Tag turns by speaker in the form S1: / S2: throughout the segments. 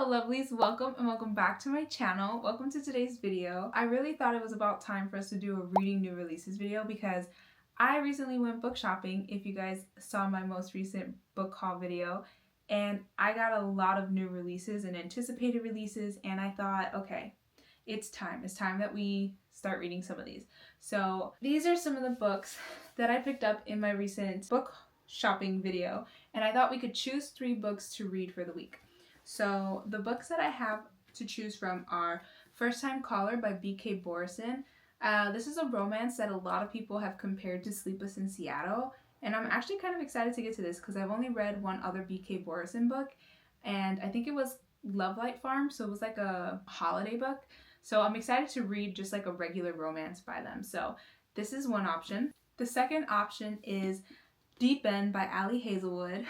S1: Hello lovelies, welcome and welcome back to my channel. Welcome to today's video. I really thought it was about time for us to do a reading new releases video because I recently went book shopping, if you guys saw my most recent book haul video, and I got a lot of new releases and anticipated releases, and I thought, okay, it's time. It's time that we start reading some of these. So these are some of the books that I picked up in my recent book shopping video, and I thought we could choose 3 books to read for the week. So the books that I have to choose from are First Time Caller by B.K. Borison. This is a romance that a lot of people have compared to Sleepless in Seattle, and I'm actually kind of excited to get to this because I've only read one other B.K. Borison book, and I think it was Lovelight Farm, so it was like a holiday book. So I'm excited to read just like a regular romance by them. So this is one option. The second option is Deep End by Ali Hazelwood.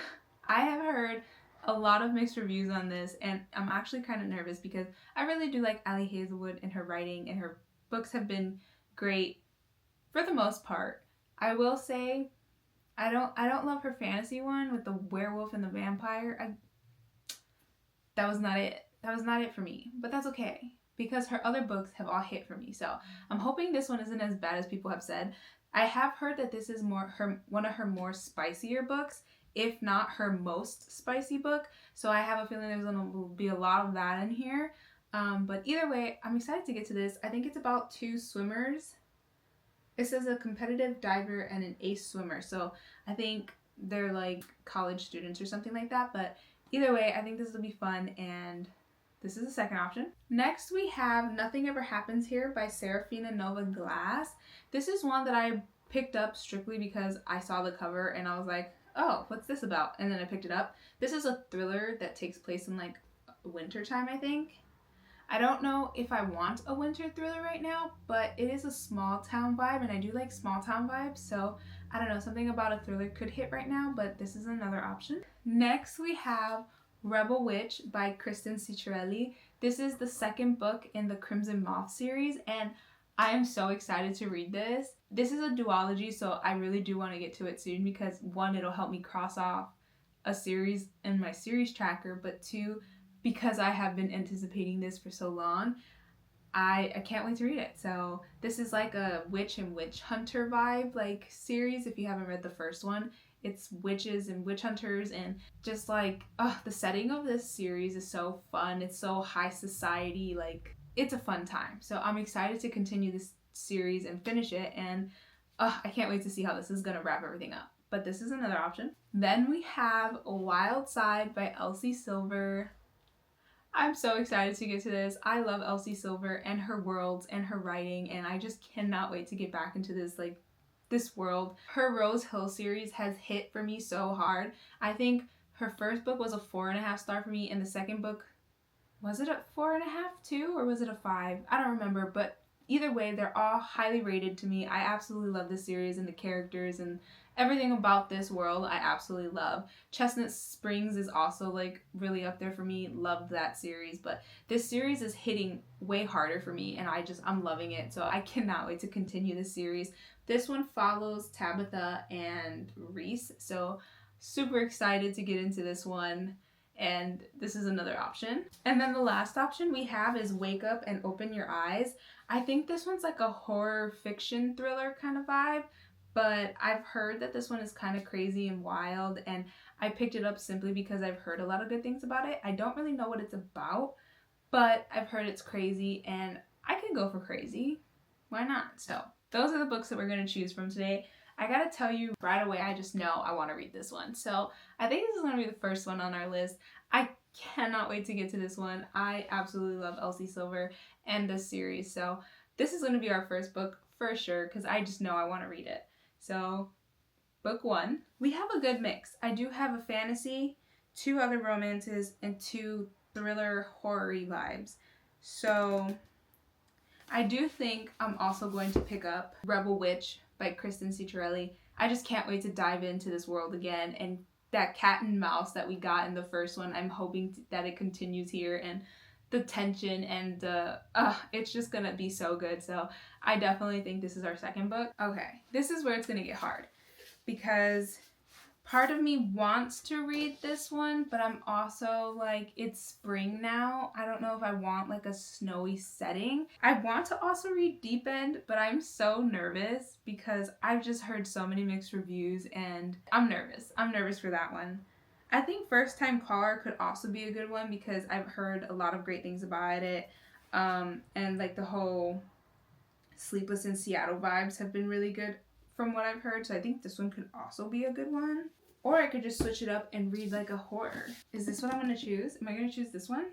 S1: I have heard a lot of mixed reviews on this, and I'm actually kind of nervous because I really do like Ali Hazelwood and her writing, and her books have been great for the most part. I will say I don't love her fantasy one with the werewolf and the vampire. That was not it. That was not it for me, but that's okay because her other books have all hit for me. So I'm hoping this one isn't as bad as people have said. I have heard that this is one of her more spicier books, if not her most spicy book. So I have a feeling there's going to be a lot of that in here. But either way, I'm excited to get to this. I think it's about 2 swimmers. It says a competitive diver and an ace swimmer. So I think they're like college students or something like that. But either way, I think this will be fun, and this is the second option. Next, we have Nothing Ever Happens Here by Serafina Nova Glass. This is one that I picked up strictly because I saw the cover and I was like, oh, what's this about? And then I picked it up. This is a thriller that takes place in like winter time, I think. I don't know if I want a winter thriller right now, but it is a small town vibe, and I do like small town vibes, so I don't know, something about a thriller could hit right now, but this is another option. Next, we have Rebel Witch by Kristen Ciccarelli. This is the second book in the Crimson Moth series, and I am so excited to read this. This is a duology, so I really do want to get to it soon because 1, it'll help me cross off a series in my series tracker, but 2, because I have been anticipating this for so long, I can't wait to read it. So this is like a witch and witch hunter vibe like series. If you haven't read the first one, it's witches and witch hunters, and just like the setting of this series is so fun. It's so high society, like it's a fun time. So I'm excited to continue this series and finish it, and I can't wait to see how this is gonna wrap everything up. But this is another option. Then we have Wild Side by Elsie Silver. I'm so excited to get to this. I love Elsie Silver and her worlds and her writing, and I just cannot wait to get back into this world. Her Rose Hill series has hit for me so hard. I think her first book was a 4.5 star for me, and the second book, was it a 4.5 too, or was it a 5? I don't remember, but either way, they're all highly rated to me. I absolutely love this series and the characters and everything about this world. I absolutely love. Chestnut Springs is also like really up there for me. Loved that series, but this series is hitting way harder for me, and I'm loving it. So I cannot wait to continue this series. This one follows Tabitha and Reese, so super excited to get into this one. And this is another option. And then the last option we have is Wake Up and Open Your Eyes. I think this one's like a horror fiction thriller kind of vibe, but I've heard that this one is kind of crazy and wild, and I picked it up simply because I've heard a lot of good things about it. I don't really know what it's about, but I've heard it's crazy, and I can go for crazy. Why not? So those are the books that we're going to choose from today. I gotta tell you right away, I just know I want to read this one. So I think this is going to be the first one on our list. I cannot wait to get to this one. I absolutely love Elsie Silver and this series. So this is going to be our first book for sure because I just know I want to read it. So book 1. We have a good mix. I do have a fantasy, 2 other romances, and 2 thriller horror-y vibes. So I do think I'm also going to pick up Rebel Witch by Kristen Ciccarelli. I just can't wait to dive into this world again, and that cat and mouse that we got in the first one, I'm hoping that it continues here, and the tension and it's just gonna be so good. So I definitely think this is our second book. Okay, this is where it's gonna get hard because Part of me wants to read this one, but I'm also like, it's spring now. I don't know if I want like a snowy setting. I want to also read Deep End, but I'm so nervous because I've just heard so many mixed reviews and I'm nervous. I'm nervous for that one. I think First Time Caller could also be a good one because I've heard a lot of great things about it. And like the whole Sleepless in Seattle vibes have been really good from what I've heard, so I think this one could also be a good one. Or I could just switch it up and read like a horror. Is this what I'm gonna choose? Am I gonna choose this one?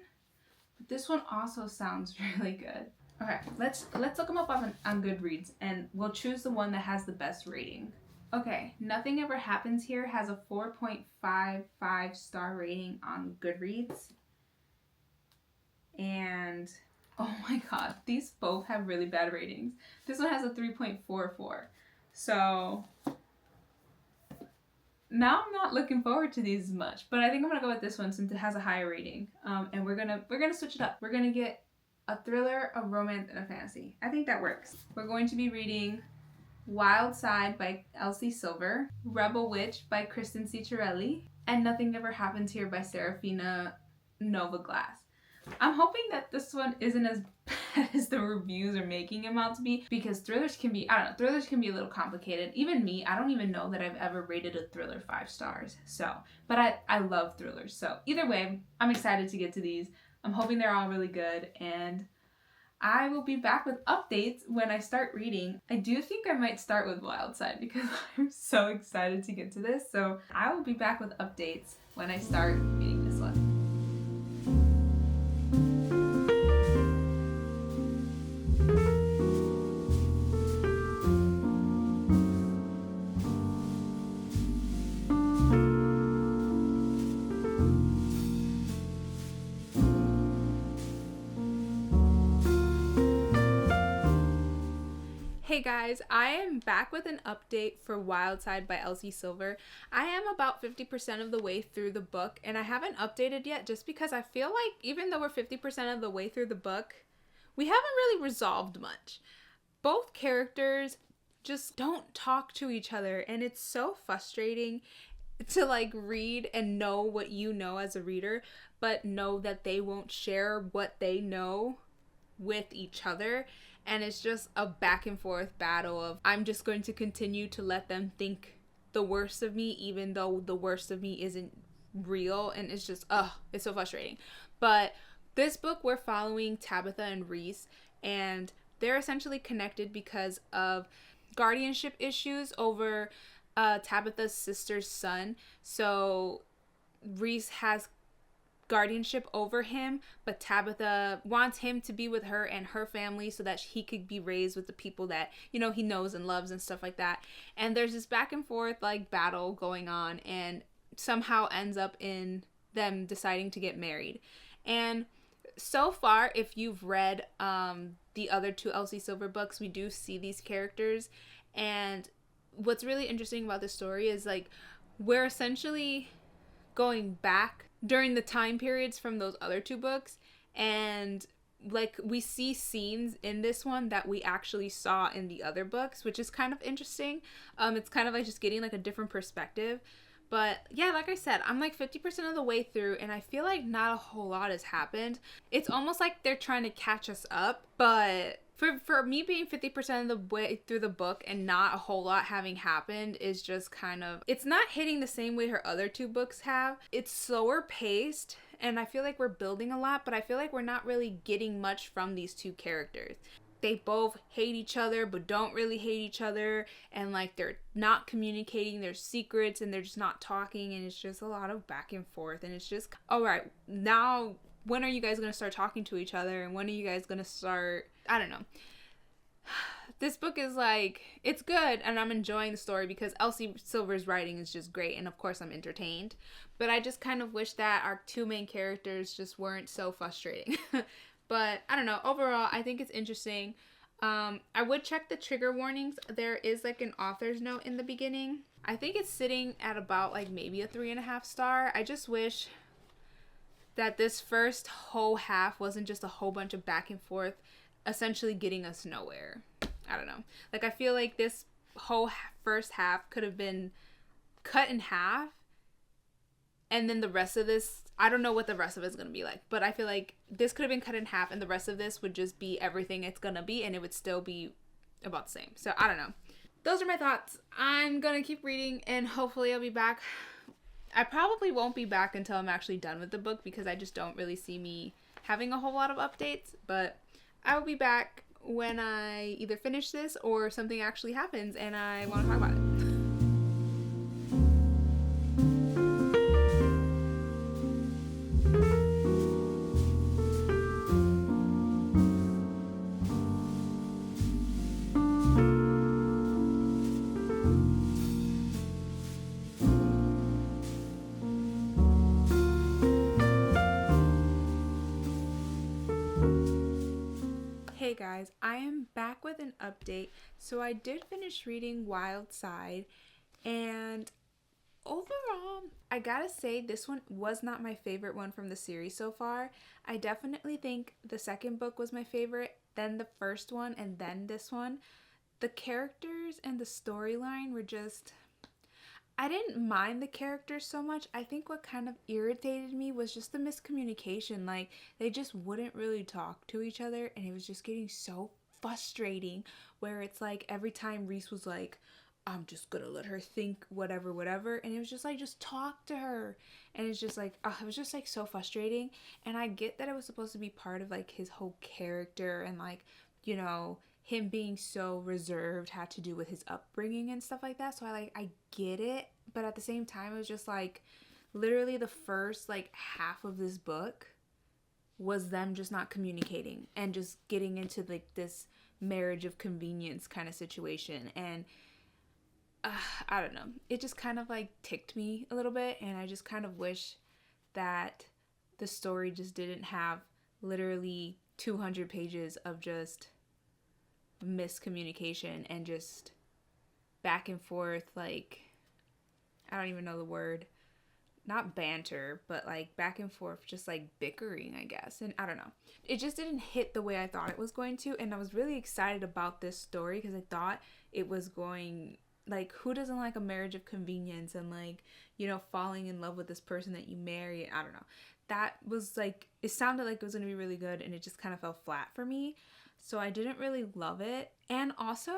S1: But this one also sounds really good. Okay, let's look them up on Goodreads and we'll choose the one that has the best rating. Okay, Nothing Ever Happens Here has a 4.55 star rating on Goodreads. And oh my god, these both have really bad ratings. This one has a 3.44. So now I'm not looking forward to these as much, but I think I'm gonna go with this one since it has a higher rating. And we're gonna switch it up. We're gonna get a thriller, a romance, and a fantasy. I think that works. We're going to be reading Wild Side by Elsie Silver, Rebel Witch by Kristen Ciccarelli, and Nothing Ever Happens Here by Serafina Novaglass. I'm hoping that this one isn't as bad as the reviews are making him out to be, because thrillers can be, I don't know, thrillers can be a little complicated. Even me, I don't even know that I've ever rated a thriller 5 stars. So, but I love thrillers. So either way, I'm excited to get to these. I'm hoping they're all really good, and I will be back with updates when I start reading. I do think I might start with Wild Side because I'm so excited to get to this. So I will be back with updates when I start reading this one. Hey guys, I am back with an update for Wild Side by Elsie Silver. I am about 50% of the way through the book, and I haven't updated yet just because I feel like even though we're 50% of the way through the book, we haven't really resolved much. Both characters just don't talk to each other, and it's so frustrating to like read and know what you know as a reader, but know that they won't share what they know with each other. And it's just a back and forth battle of I'm just going to continue to let them think the worst of me even though the worst of me isn't real, and it's just it's so frustrating. But this book, we're following Tabitha and Reese, and they're essentially connected because of guardianship issues over Tabitha's sister's son. So Reese has guardianship over him, but Tabitha wants him to be with her and her family so that he could be raised with the people that, you know, he knows and loves and stuff like that. And there's this back and forth like battle going on, and somehow ends up in them deciding to get married. And so far, if you've read the other 2 Elsie Silver books, we do see these characters. And what's really interesting about this story is like we're essentially going back during the time periods from those other 2 books, and like we see scenes in this one that we actually saw in the other books, which is kind of interesting. It's kind of like just getting like a different perspective. But yeah, like I said, I'm like 50% of the way through, and I feel like not a whole lot has happened. It's almost like they're trying to catch us up, but for me being 50% of the way through the book and not a whole lot having happened is just kind of, it's not hitting the same way her other 2 books have. It's slower paced, and I feel like we're building a lot, but I feel like we're not really getting much from these 2 characters. They both hate each other but don't really hate each other, and like they're not communicating their secrets, and they're just not talking, and it's just a lot of back and forth, and it's just, all right, now when are you guys gonna start talking to each other, and when are you guys gonna start, I don't know. This book is like, it's good, and I'm enjoying the story because Elsie Silver's writing is just great, and of course I'm entertained, but I just kind of wish that our 2 main characters just weren't so frustrating. But I don't know, overall I think it's interesting. I would check the trigger warnings. There is like an author's note in the beginning. I think it's sitting at about like maybe a 3.5 star. I just wish that this first whole half wasn't just a whole bunch of back and forth, essentially getting us nowhere. I don't know. Like I feel like this whole first half could have been cut in half, and then the rest of this, I don't know what the rest of it's going to be like, but I feel like this could have been cut in half and the rest of this would just be everything it's going to be, and it would still be about the same. So I don't know. Those are my thoughts. I'm going to keep reading and hopefully I'll be back. I probably won't be back until I'm actually done with the book because I just don't really see me having a whole lot of updates, but I will be back when I either finish this or something actually happens and I want to talk about it. Hey guys, I am back with an update. So I did finish reading Wild Side, and overall, I gotta say this one was not my favorite one from the series so far. I definitely think the second book was my favorite, then the first one, and then this one. The characters and the storyline were just... I didn't mind the characters so much. I think what kind of irritated me was just the miscommunication. Like, they just wouldn't really talk to each other, and it was just getting so frustrating, where it's like every time Reese was like, I'm just gonna let her think whatever, and it was just like, just talk to her. And it's just like, it was just like so frustrating. And I get that it was supposed to be part of like his whole character, and like, you know, him being so reserved had to do with his upbringing and stuff like that. So I get it, but at the same time, it was just like literally the first like half of this book was them just not communicating and just getting into like this marriage of convenience kind of situation. And I don't know, it just kind of like ticked me a little bit, and I just kind of wish that the story just didn't have literally 200 pages of just miscommunication and just back and forth, like, I don't even know the word, not banter, but like back and forth, just like bickering, I guess. And I don't know, it just didn't hit the way I thought it was going to. And I was really excited about this story because I thought it was going, like, who doesn't like a marriage of convenience and like, you know, falling in love with this person that you marry? I don't know, that was like, it sounded like it was going to be really good, and it just kind of fell flat for me. So I didn't really love it. And also,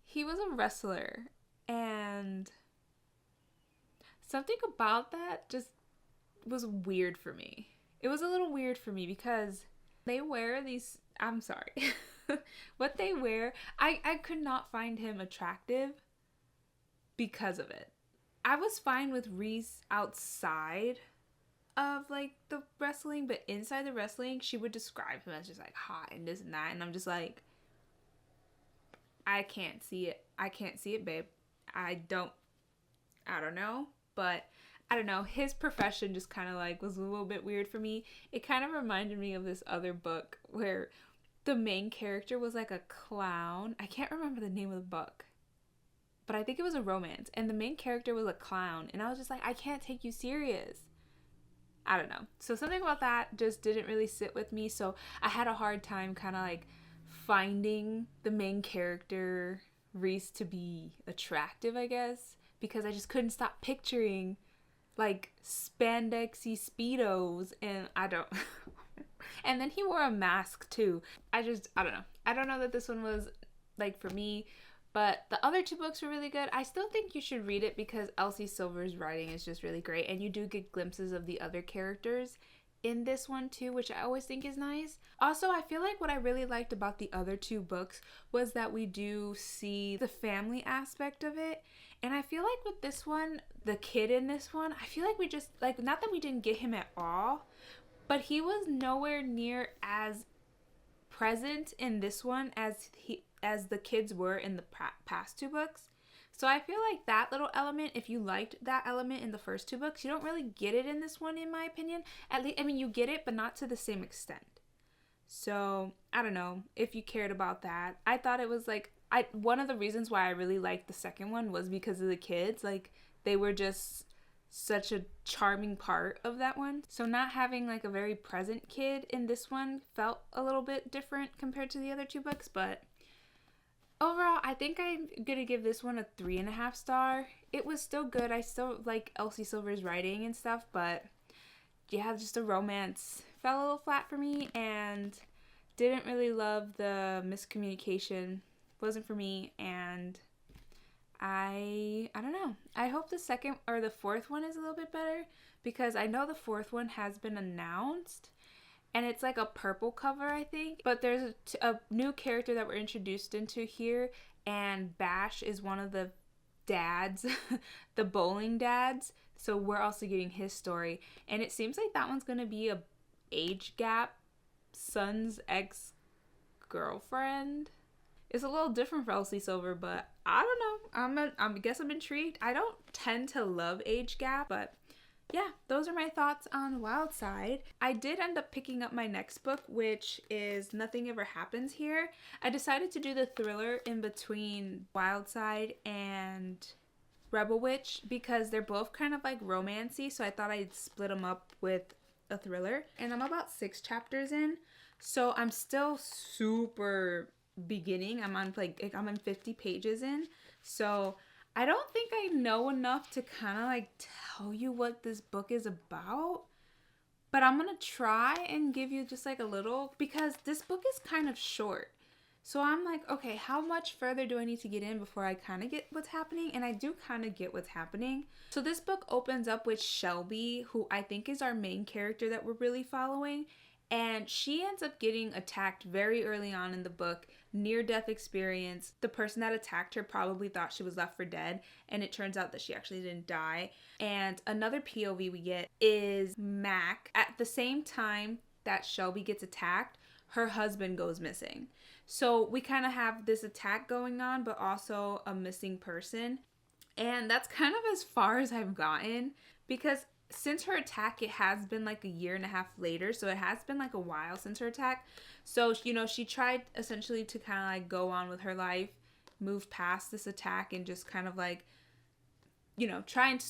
S1: he was a wrestler, and something about that just was weird for me. It was a little weird for me because they wear these, I'm sorry, what they wear, I could not find him attractive because of it. I was fine with Reese outside of like the wrestling, but inside the wrestling, she would describe him as just like hot and this and that, and I'm just like, I can't see it, babe. I don't know, but I don't know, his profession just kind of like was a little bit weird for me. It kind of reminded me of this other book where the main character was like a clown. I can't remember the name of the book, but I think it was a romance, and the main character was a clown, and I was just like, I can't take you serious. I don't know. So something about that just didn't really sit with me. So I had a hard time kind of like finding the main character, Reese, to be attractive, I guess, because I just couldn't stop picturing like spandexy Speedos, and I don't. And then he wore a mask too. I don't know. I don't know that this one was like for me. But the other two books were really good. I still think you should read it because Elsie Silver's writing is just really great. And you do get glimpses of the other characters in this one too, which I always think is nice. Also, I feel like what I really liked about the other two books was that we do see the family aspect of it. And I feel like with this one, the kid in this one, I feel like we just, like, not that we didn't get him at all, but he was nowhere near as present in this one as the kids were in the past two books. So I feel like that little element, if you liked that element in the first two books, you don't really get it in this one, in my opinion. At least, I mean, you get it, but not to the same extent. So I don't know if you cared about that. I thought it was like, one of the reasons why I really liked the second one was because of the kids. Like, they were just such a charming part of that one. So not having like a very present kid in this one felt a little bit different compared to the other two books, but Overall, I think I'm gonna give this one a 3.5 star. It was still good. I still like Elsie Silver's writing and stuff, but yeah, just the romance fell a little flat for me, and didn't really love the miscommunication. Wasn't for me, and I don't know. I hope the second or the fourth one is a little bit better, because I know the fourth one has been announced, and it's like a purple cover, I think. But there's a new character that we're introduced into here, and Bash is one of the dads, the bowling dads. So we're also getting his story, and it seems like that one's gonna be a age gap son's ex girlfriend. It's a little different for Elsie Silver, but I don't know. I guess I'm intrigued. I don't tend to love age gap, but yeah, those are my thoughts on Wild Side. I did end up picking up my next book, which is Nothing Ever Happens Here. I decided to do the thriller in between Wild Side and Rebel Witch because they're both kind of like romancy, so I thought I'd split them up with a thriller. And I'm about 6 chapters in, so I'm still super beginning. I'm on 50 pages in, so I don't think I know enough to kind of like tell you what this book is about, but I'm gonna try and give you just like a little, because this book is kind of short. So I'm like, okay, how much further do I need to get in before I kind of get what's happening? And I do kind of get what's happening. So this book opens up with Shelby, who I think is our main character that we're really following. And she ends up getting attacked very early on in the book, near-death experience. The person that attacked her probably thought she was left for dead, and it turns out that she actually didn't die. And another POV we get is Mac. At the same time that Shelby gets attacked, her husband goes missing. So we kind of have this attack going on, but also a missing person. And that's kind of as far as I've gotten, because since her attack, it has been like a year and a half later, so it has been like a while since her attack. So, you know, she tried essentially to kind of like go on with her life, move past this attack, and just kind of like, you know, try and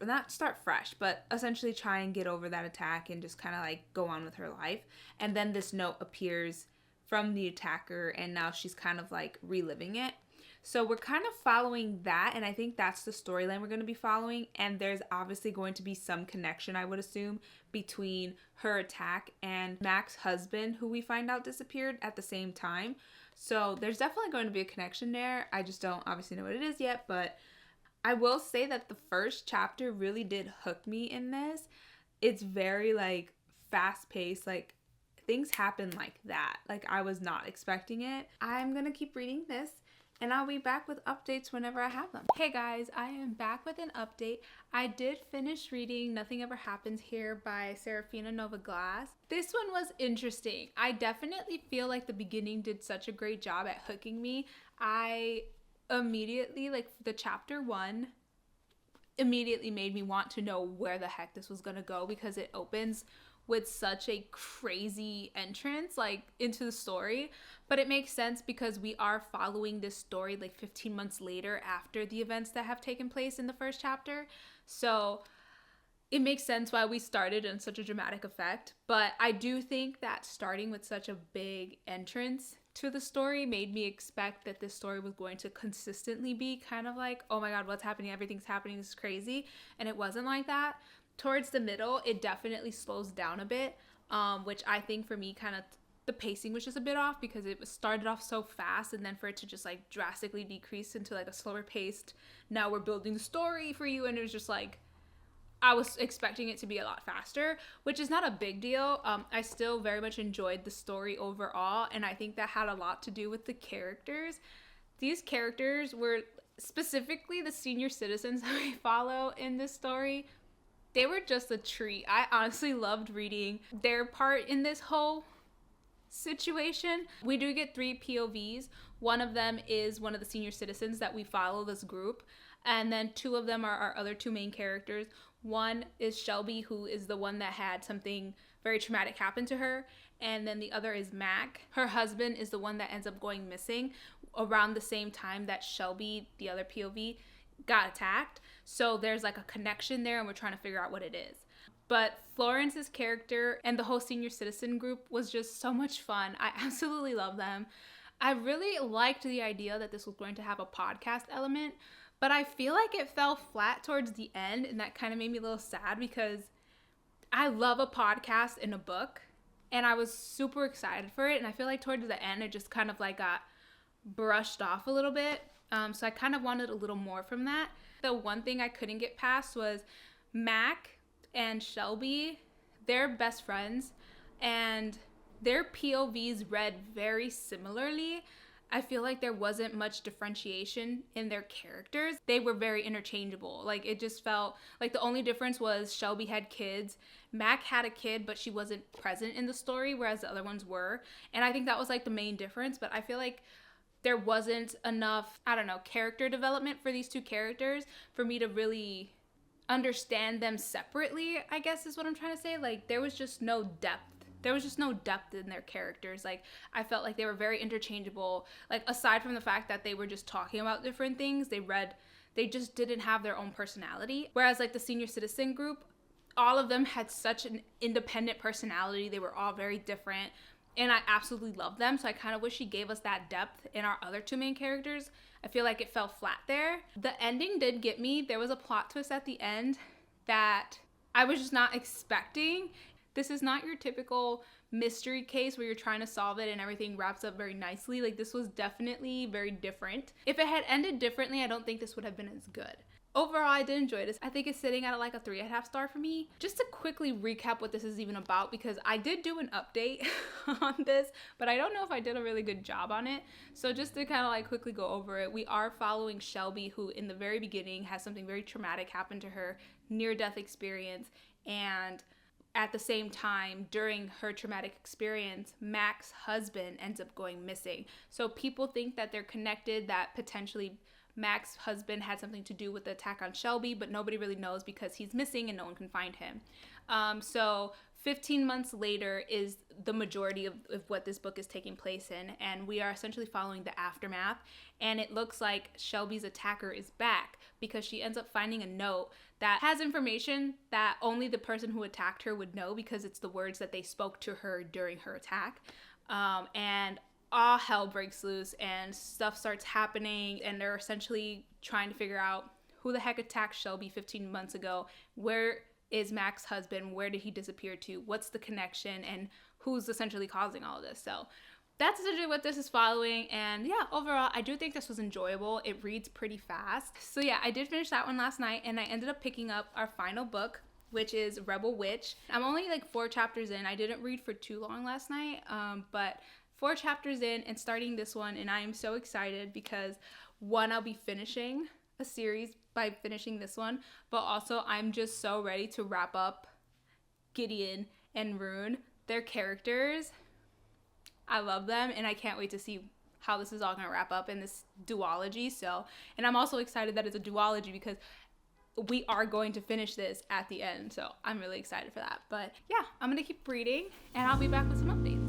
S1: not start fresh, but essentially try and get over that attack and just kind of like go on with her life. And then this note appears from the attacker, and now she's kind of like reliving it. So we're kind of following that, and I think that's the storyline we're going to be following. And there's obviously going to be some connection, I would assume, between her attack and Mac's husband, who we find out disappeared at the same time. So there's definitely going to be a connection there. I just don't obviously know what it is yet, but I will say that the first chapter really did hook me in this. It's very like fast-paced, like things happen like that. Like I was not expecting it. I'm going to keep reading this, and I'll be back with updates whenever I have them. Hey guys, I am back with an update. I did finish reading Nothing Ever Happens Here by Serafina Nova Glass. This one was interesting. I definitely feel like the beginning did such a great job at hooking me. I immediately, like the chapter 1, immediately made me want to know where the heck this was gonna go, because it opens with such a crazy entrance like into the story. But it makes sense because we are following this story like 15 months later after the events that have taken place in the first chapter. So it makes sense why we started in such a dramatic effect. But I do think that starting with such a big entrance to the story made me expect that this story was going to consistently be kind of like, oh my god, what's happening? Everything's happening. This is crazy. And it wasn't like that. Towards the middle, it definitely slows down a bit, which I think for me kind of the pacing was just a bit off, because it started off so fast, and then for it to just like drastically decrease into like a slower paced, now we're building the story for you, and it was just like, I was expecting it to be a lot faster, which is not a big deal. I still very much enjoyed the story overall, and I think that had a lot to do with the characters. These characters were specifically the senior citizens that we follow in this story. They were just a treat. I honestly loved reading their part in this whole situation. We do get 3 POVs. One of them is one of the senior citizens that we follow this group. And then 2 of them are our other 2 main characters. One is Shelby, who is the one that had something very traumatic happen to her. And then the other is Mac. Her husband is the one that ends up going missing around the same time that Shelby, the other POV, got attacked. So there's like a connection there, and we're trying to figure out what it is. But Florence's character and the whole senior citizen group was just so much fun. I absolutely love them.
S2: I really liked the idea that this was going to have a podcast element, but I feel like it fell flat towards the end, and that kind of made me a little sad because I love a podcast in a book, and I was super excited for it, and I feel like towards the end it just kind of like got brushed off a little bit. So I kind of wanted a little more from that. The one thing I couldn't get past was Mac and Shelby. They're best friends, and their POVs read very similarly. I feel like there wasn't much differentiation in their characters. They were very interchangeable. Like, it just felt like the only difference was Shelby had kids. Mac had a kid, but she wasn't present in the story, whereas the other ones were. And I think that was like the main difference. But I feel like there wasn't enough, I don't know, character development for these two characters for me to really understand them separately, I guess is what I'm trying to say. Like, there was just no depth. There was just no depth in their characters. Like, I felt like they were very interchangeable. Like, aside from the fact that they were just talking about different things, they just didn't have their own personality. Whereas, like, the senior citizen group, all of them had such an independent personality. They were all very different, and I absolutely love them. So I kind of wish she gave us that depth in our other two main characters. I feel like it fell flat there. The ending did get me. There was a plot twist at the end that I was just not expecting. This is not your typical mystery case where you're trying to solve it and everything wraps up very nicely. Like, this was definitely very different. If it had ended differently, I don't think this would have been as good. Overall, I did enjoy this. I think it's sitting at like a 3.5 star for me. Just to quickly recap what this is even about, because I did do an update on this, but I don't know if I did a really good job on it. So just to kind of like quickly go over it, we are following Shelby, who in the very beginning has something very traumatic happen to her, near-death experience, and at the same time, during her traumatic experience, Mac's husband ends up going missing. So people think that they're connected, that potentially Mac's husband had something to do with the attack on Shelby, but nobody really knows because he's missing and no one can find him. So 15 months later is the majority of what this book is taking place in, and we are essentially following the aftermath. And it looks like Shelby's attacker is back because she ends up finding a note that has information that only the person who attacked her would know, because it's the words that they spoke to her during her attack. And all hell breaks loose and stuff starts happening, and they're essentially trying to figure out who the heck attacked Shelby 15 months ago, where is Mac's husband, where did he disappear to, what's the connection, and who's essentially causing all of this. So that's essentially what this is following, and yeah, overall I do think this was enjoyable. It reads pretty fast. So yeah, I did finish that one last night, and I ended up picking up our final book, which is Rebel Witch. I'm only like 4 chapters in. I didn't read for too long last night, but 4 chapters in and starting this one, and I am so excited because, one, I'll be finishing a series by finishing this one, but also I'm just so ready to wrap up Gideon and Rune. Their characters, I love them, and I can't wait to see how this is all going to wrap up in this duology. So, and I'm also excited that it's a duology because we are going to finish this at the end, so I'm really excited for that. But yeah, I'm going to keep reading, and I'll be back with some updates.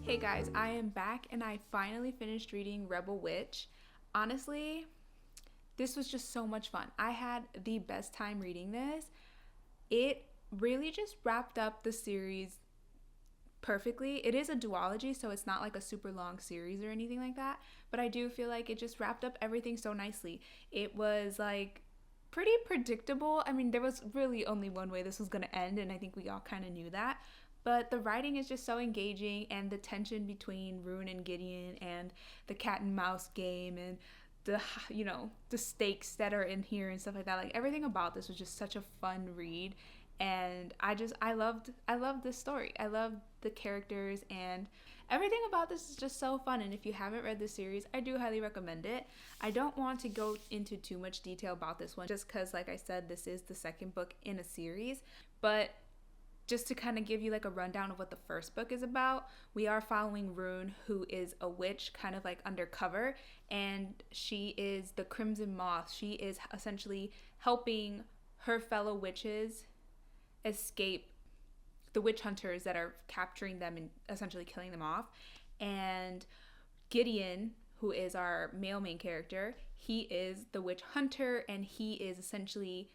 S2: Hey guys, I am back and I finally finished reading Rebel Witch. Honestly, this was just so much fun. I had the best time reading this. It really just wrapped up the series perfectly. It is a duology, so it's not like a super long series or anything like that, but I do feel like it just wrapped up everything so nicely. It was like pretty predictable. I mean, there was really only one way this was going to end, and I think we all kind of knew that. But the writing is just so engaging, and the tension between Rune and Gideon and the cat and mouse game and the stakes that are in here and stuff like that. Like, everything about this was just such a fun read, and I loved this story. I loved the characters, and everything about this is just so fun. And if you haven't read this series, I do highly recommend it. I don't want to go into too much detail about this one just because, like I said, this is the second book in a series, but just to kind of give you like a rundown of what the first book is about, we are following Rune, who is a witch kind of like undercover, and she is the Crimson Moth. She is essentially helping her fellow witches escape the witch hunters that are capturing them and essentially killing them off. And Gideon, who is our male main character, he is the witch hunter, and he is essentially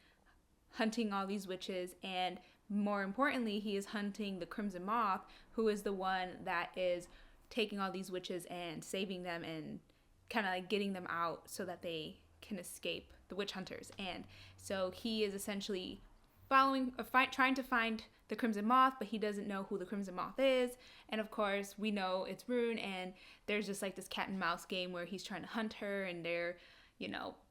S2: hunting all these witches, and more importantly, he is hunting the Crimson Moth, who is the one that is taking all these witches and saving them and kind of like getting them out so that they can escape the witch hunters. And so he is essentially trying to find the Crimson Moth, but he doesn't know who the Crimson Moth is. And of course, we know it's Rune, and there's just like this cat and mouse game where he's trying to hunt her, and they're,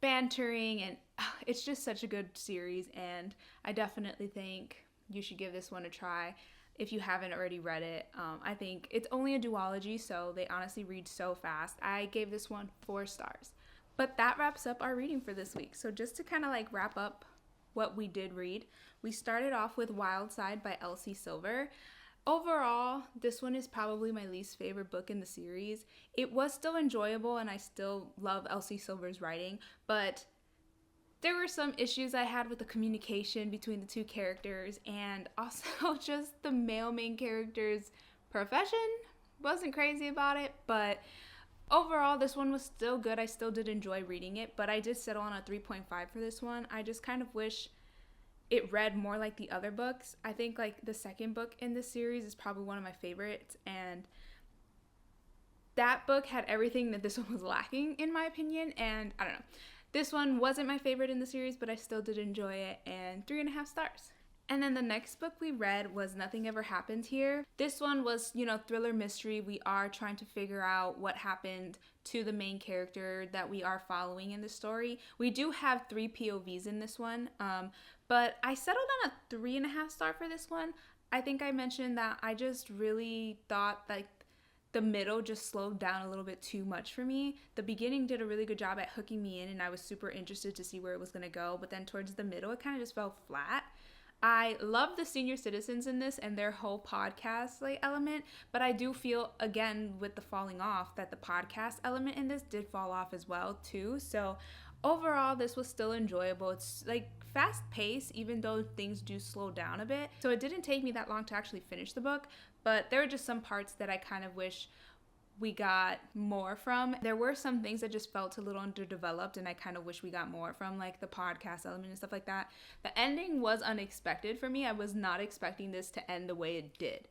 S2: bantering, and it's just such a good series, and I definitely think you should give this one a try if you haven't already read it. I think it's only a duology, so they honestly read so fast. I gave this one 4 stars. But that wraps up our reading for this week. So just to kind of like wrap up what we did read, we started off with Wild Side by Elsie Silver. Overall, this one is probably my least favorite book in the series. It was still enjoyable, and I still love Elsie Silver's writing, but there were some issues I had with the communication between the two characters, and also just the male main character's profession. Wasn't crazy about it, but overall, this one was still good. I still did enjoy reading it, but I did settle on a 3.5 for this one. I just kind of wish it read more like the other books. I think like the second book in this series is probably one of my favorites, and that book had everything that this one was lacking, in my opinion, and I don't know. This one wasn't my favorite in the series, but I still did enjoy it, and 3.5 stars. And then the next book we read was Nothing Ever Happened Here. This one was, thriller mystery. We are trying to figure out what happened to the main character that we are following in the story. We do have 3 POVs in this one, but I settled on a 3.5 star for this one. I think I mentioned that I just really thought like the middle just slowed down a little bit too much for me. The beginning did a really good job at hooking me in, and I was super interested to see where it was going to go, but then towards the middle, it kind of just fell flat. I love the senior citizens in this and their whole podcast element, but I do feel, again, with the falling off, that the podcast element in this did fall off as well too. So overall, this was still enjoyable. It's fast paced, even though things do slow down a bit. So it didn't take me that long to actually finish the book, but there were just some parts that I kind of wish we got more from. There were some things that just felt a little underdeveloped, and I kind of wish we got more from, like the podcast element and stuff like that. The ending was unexpected for me. I was not expecting this to end the way it did,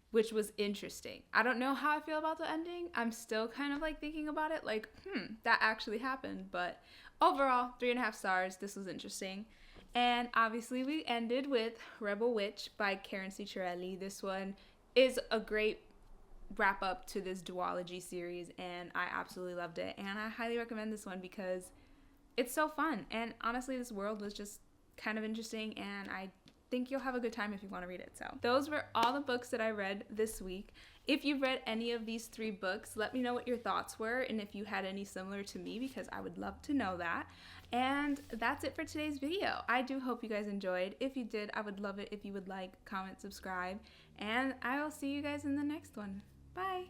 S2: which was interesting. I don't know how I feel about the ending. I'm still kind of thinking about it, that actually happened. But overall, 3.5 stars. This was interesting. And obviously we ended with Rebel Witch by Karen Ciccarelli. This one is a great wrap up to this duology series, and I absolutely loved it, and I highly recommend this one because it's so fun, and honestly this world was just kind of interesting, and I think you'll have a good time if you want to read it. So those were all the books that I read this week. If you've read any of these 3 books, let me know what your thoughts were, and if you had any similar to me, because I would love to know that. And that's it for today's video. I do hope you guys enjoyed. If you did, I would love it if you would like, comment, subscribe, and I will see you guys in the next one. Bye!